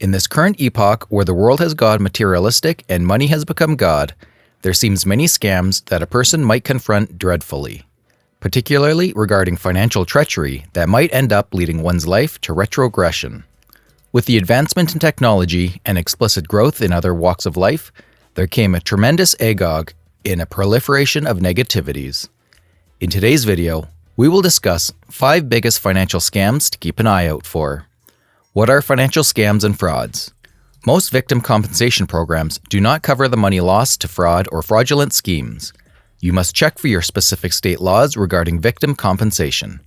In this current epoch where the world has gone materialistic and money has become God, there seems many scams that a person might confront dreadfully, particularly regarding financial treachery that might end up leading one's life to retrogression. With the advancement in technology and explicit growth in other walks of life, there came a tremendous agog in a proliferation of negativities. In today's video, we will discuss 5 biggest financial scams to keep an eye out for. What are financial scams and frauds? Most victim compensation programs do not cover the money lost to fraud or fraudulent schemes. You must check for your specific state laws regarding victim compensation.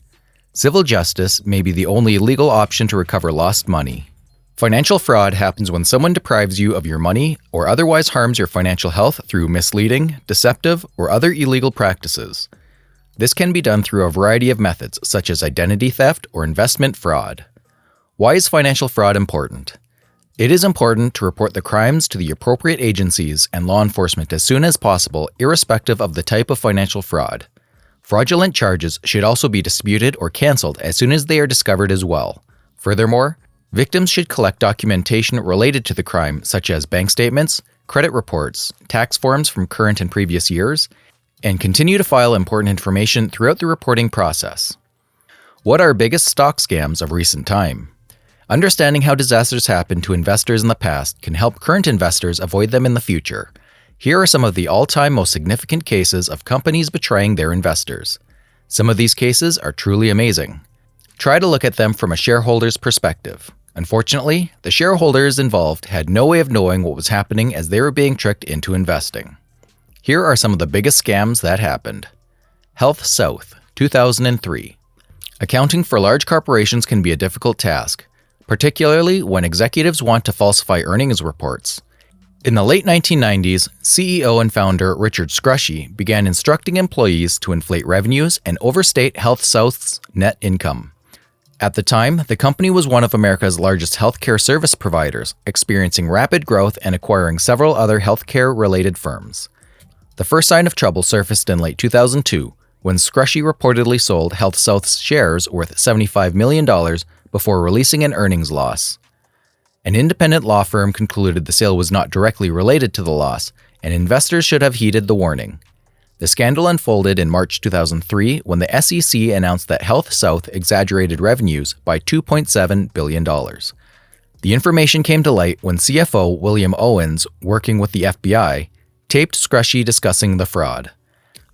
Civil justice may be the only legal option to recover lost money. Financial fraud happens when someone deprives you of your money or otherwise harms your financial health through misleading, deceptive, or other illegal practices. This can be done through a variety of methods, such as identity theft or investment fraud. Why is financial fraud important? It is important to report the crimes to the appropriate agencies and law enforcement as soon as possible, irrespective of the type of financial fraud. Fraudulent charges should also be disputed or canceled as soon as they are discovered as well. Furthermore, victims should collect documentation related to the crime, such as bank statements, credit reports, tax forms from current and previous years, and continue to file important information throughout the reporting process. What are biggest stock scams of recent time? Understanding how disasters happen to investors in the past can help current investors avoid them in the future. Here are some of the all-time most significant cases of companies betraying their investors. Some of these cases are truly amazing. Try to look at them from a shareholder's perspective. Unfortunately, the shareholders involved had no way of knowing what was happening as they were being tricked into investing. Here are some of the biggest scams that happened. Health South, 2003. Accounting for large corporations can be a difficult task, particularly when executives want to falsify earnings reports. In the late 1990s, CEO and founder Richard Scrushy began instructing employees to inflate revenues and overstate Health South's net income. At the time, the company was one of America's largest healthcare service providers, experiencing rapid growth and acquiring several other healthcare-related firms. The first sign of trouble surfaced in late 2002, when Scrushy reportedly sold Health South's shares worth $75 million before releasing an earnings loss. An independent law firm concluded the sale was not directly related to the loss, and investors should have heeded the warning. The scandal unfolded in March 2003 when the SEC announced that Health South exaggerated revenues by $2.7 billion. The information came to light when CFO William Owens, working with the FBI, taped Scrushy discussing the fraud.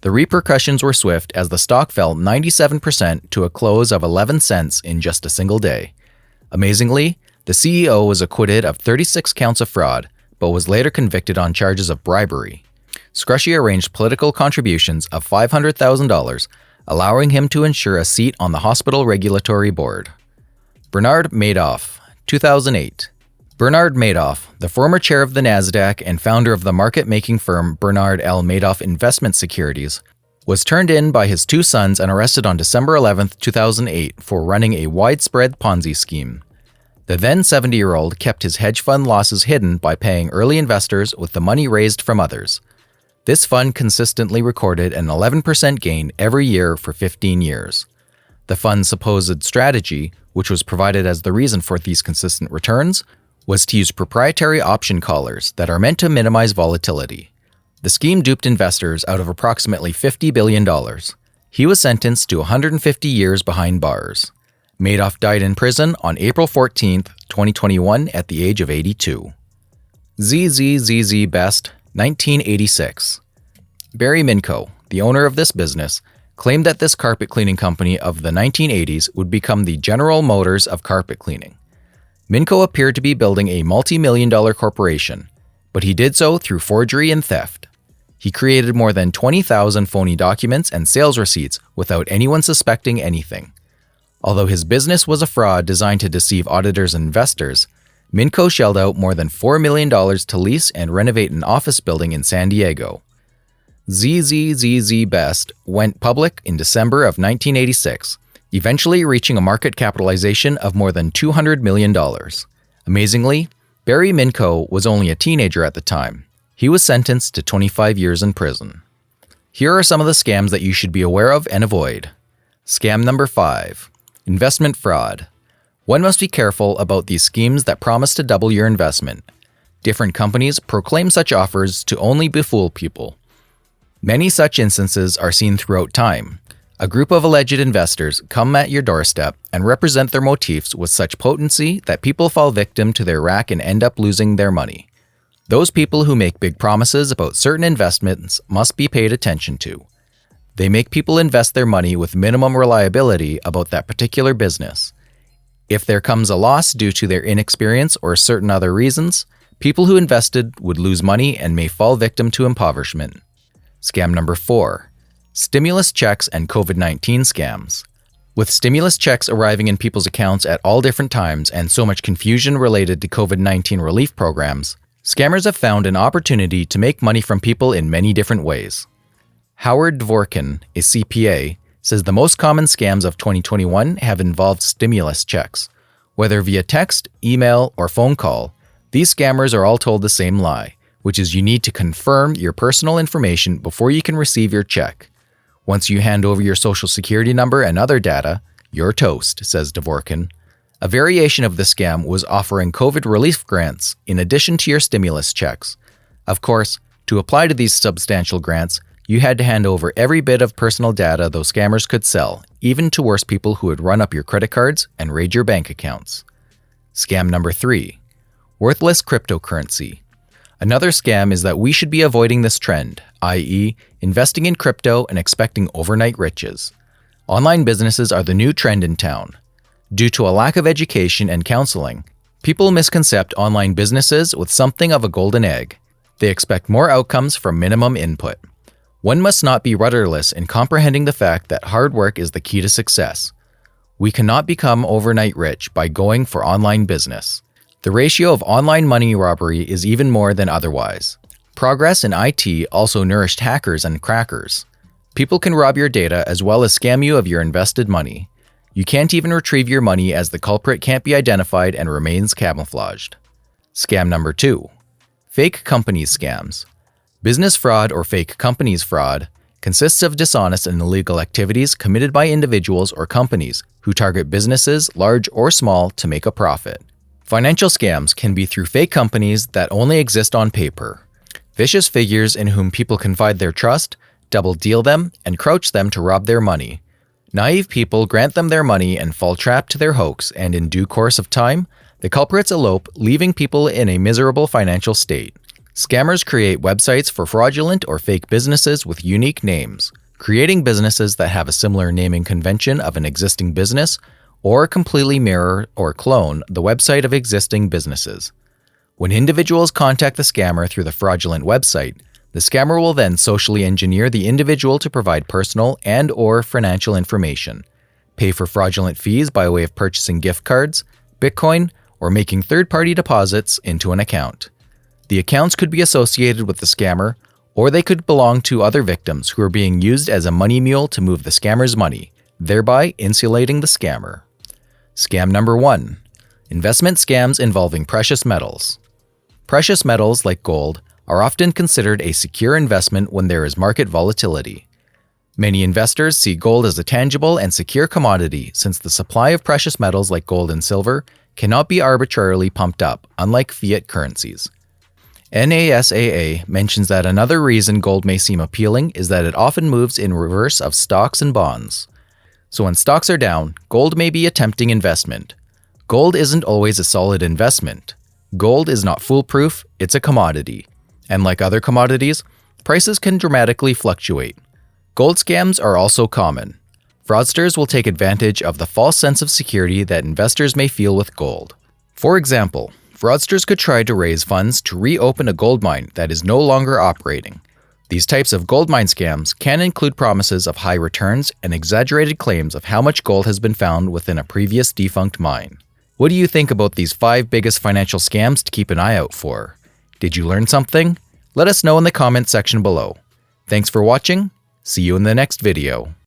The repercussions were swift as the stock fell 97% to a close of 11 cents in just a single day. Amazingly, the CEO was acquitted of 36 counts of fraud, but was later convicted on charges of bribery. Scrushy arranged political contributions of $500,000, allowing him to ensure a seat on the hospital regulatory board. Bernard Madoff, 2008. Bernard Madoff, the former chair of the NASDAQ and founder of the market-making firm Bernard L. Madoff Investment Securities, was turned in by his 2 sons and arrested on December 11, 2008 for running a widespread Ponzi scheme. The then 70-year-old kept his hedge fund losses hidden by paying early investors with the money raised from others. This fund consistently recorded an 11% gain every year for 15 years. The fund's supposed strategy, which was provided as the reason for these consistent returns, was to use proprietary option collars that are meant to minimize volatility. The scheme duped investors out of approximately $50 billion. He was sentenced to 150 years behind bars. Madoff died in prison on April 14, 2021 at the age of 82. ZZZZ Best, 1986. Barry Minko, the owner of this business, claimed that this carpet cleaning company of the 1980s would become the General Motors of carpet cleaning. Minko appeared to be building a multi-million-dollar corporation, but he did so through forgery and theft. He created more than 20,000 phony documents and sales receipts without anyone suspecting anything. Although his business was a fraud designed to deceive auditors and investors, Minko shelled out more than $4 million to lease and renovate an office building in San Diego. ZZZZ Best went public in December of 1986, eventually reaching a market capitalization of more than $200 million. Amazingly, Barry Minko was only a teenager at the time. He was sentenced to 25 years in prison. Here are some of the scams that you should be aware of and avoid. Scam number 5. Investment fraud. One must be careful about these schemes that promise to double your investment. Different companies proclaim such offers to only befool people. Many such instances are seen throughout time. A group of alleged investors come at your doorstep and represent their motifs with such potency that people fall victim to their rack and end up losing their money. Those people who make big promises about certain investments must be paid attention to. They make people invest their money with minimum reliability about that particular business. If there comes a loss due to their inexperience or certain other reasons, people who invested would lose money and may fall victim to impoverishment. Scam number 4. Stimulus checks and COVID-19 scams. With stimulus checks arriving in people's accounts at all different times and so much confusion related to COVID-19 relief programs, scammers have found an opportunity to make money from people in many different ways. Howard Dvorkin, a CPA, says the most common scams of 2021 have involved stimulus checks. Whether via text, email, or phone call, these scammers are all told the same lie, which is you need to confirm your personal information before you can receive your check. Once you hand over your social security number and other data, you're toast, says Dvorkin. A variation of the scam was offering COVID relief grants in addition to your stimulus checks. Of course, to apply to these substantial grants, you had to hand over every bit of personal data those scammers could sell, even to worse people who would run up your credit cards and raid your bank accounts. Scam number 3. Worthless cryptocurrency. Another scam is that we should be avoiding this trend, i.e., investing in crypto and expecting overnight riches. Online businesses are the new trend in town. Due to a lack of education and counseling, people misconcept online businesses with something of a golden egg. They expect more outcomes from minimum input. One must not be rudderless in comprehending the fact that hard work is the key to success. We cannot become overnight rich by going for online business. The ratio of online money robbery is even more than otherwise. Progress in IT also nourished hackers and crackers. People can rob your data as well as scam you of your invested money. You can't even retrieve your money as the culprit can't be identified and remains camouflaged. Scam number 2. Fake companies scams. Business fraud or fake companies fraud consists of dishonest and illegal activities committed by individuals or companies who target businesses, large or small, to make a profit. Financial scams can be through fake companies that only exist on paper. Vicious figures in whom people confide their trust, double deal them, and crouch them to rob their money. Naive people grant them their money and fall trapped to their hoax, and in due course of time, the culprits elope, leaving people in a miserable financial state. Scammers create websites for fraudulent or fake businesses with unique names, creating businesses that have a similar naming convention of an existing business, or completely mirror or clone the website of existing businesses. When individuals contact the scammer through the fraudulent website, the scammer will then socially engineer the individual to provide personal and/or financial information, pay for fraudulent fees by way of purchasing gift cards, Bitcoin, or making third-party deposits into an account. The accounts could be associated with the scammer, or they could belong to other victims who are being used as a money mule to move the scammer's money, thereby insulating the scammer. Scam number 1. Investment scams involving precious metals. Precious metals, like gold, are often considered a secure investment when there is market volatility. Many investors see gold as a tangible and secure commodity since the supply of precious metals like gold and silver cannot be arbitrarily pumped up, unlike fiat currencies. NASAA mentions that another reason gold may seem appealing is that it often moves in reverse of stocks and bonds. So when stocks are down, gold may be a tempting investment. Gold isn't always a solid investment. Gold is not foolproof, it's a commodity. And like other commodities, prices can dramatically fluctuate. Gold scams are also common. Fraudsters will take advantage of the false sense of security that investors may feel with gold. For example, fraudsters could try to raise funds to reopen a gold mine that is no longer operating. These types of gold mine scams can include promises of high returns and exaggerated claims of how much gold has been found within a previous defunct mine. What do you think about these 5 biggest financial scams to keep an eye out for? Did you learn something? Let us know in the comments section below. Thanks for watching. See you in the next video.